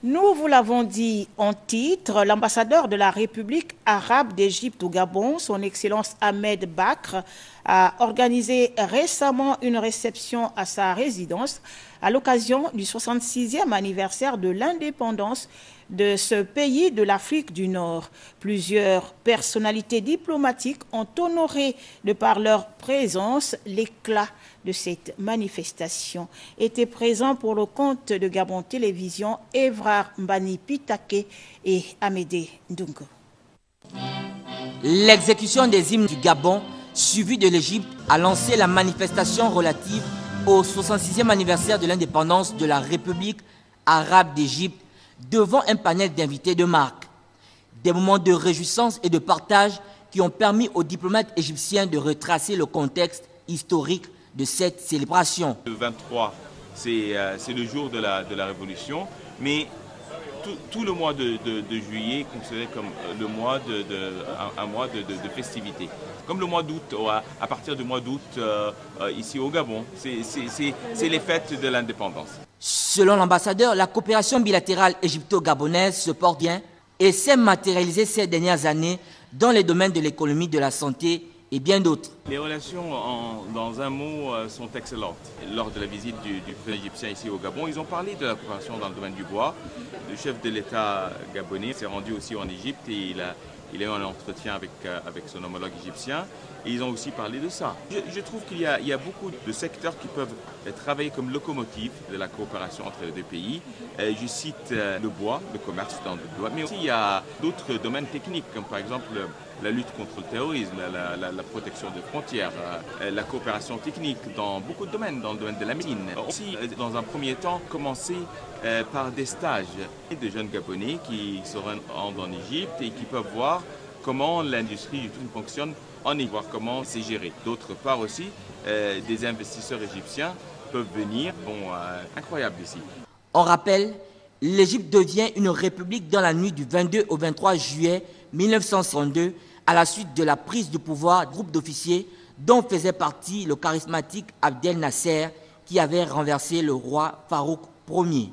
Nous vous l'avons dit en titre, l'ambassadeur de la République arabe d'Égypte au Gabon, son Excellence Ahmed Bakr, a organisé récemment une réception à sa résidence à l'occasion du 66e anniversaire de l'indépendance de ce pays de l'Afrique du Nord. Plusieurs personnalités diplomatiques ont honoré de par leur présence l'éclat de cette manifestation. Étaient présents pour le compte de Gabon Télévision Évrard Mbani Pitake et Amédée Ndungo. L'exécution des hymnes du Gabon, suivie de l'Égypte, a lancé la manifestation relative au 66e anniversaire de l'indépendance de la République arabe d'Égypte devant un panel d'invités de marque. Des moments de réjouissance et de partage qui ont permis aux diplomates égyptiens de retracer le contexte historique de cette célébration. Le 23, c'est le jour de la Révolution, mais tout le mois de juillet est considéré comme un mois de festivité. Comme le mois d'août, à partir du mois d'août, ici au Gabon, c'est les fêtes de l'indépendance. Selon l'ambassadeur, la coopération bilatérale égypto-gabonaise se porte bien et s'est matérialisée ces dernières années dans les domaines de l'économie, de la santé et bien d'autres. Les relations, dans un mot, sont excellentes. Lors de la visite du président égyptien ici au Gabon, ils ont parlé de la coopération dans le domaine du bois. Le chef de l'État gabonais s'est rendu aussi en Égypte et il a eu un entretien avec son homologue égyptien. Et ils ont aussi parlé de ça. Je trouve qu'il y a beaucoup de secteurs qui peuvent travailler comme locomotive de la coopération entre les deux pays. Je cite le bois, le commerce dans le bois, mais aussi il y a d'autres domaines techniques, comme par exemple la lutte contre le terrorisme, la protection des frontières, la coopération technique dans beaucoup de domaines, dans le domaine de la médecine. Aussi, dans un premier temps, commencer par des stages de jeunes Gabonais qui se rendent en Égypte et qui peuvent voir comment l'industrie du tout fonctionne en Égypte, voir comment c'est géré. D'autre part aussi, des investisseurs égyptiens peuvent venir, incroyable ici. On rappelle, l'Égypte devient une république dans la nuit du 22 au 23 juillet 1962 à la suite de la prise du pouvoir du groupe d'officiers dont faisait partie le charismatique Abdel Nasser qui avait renversé le roi Farouk Ier.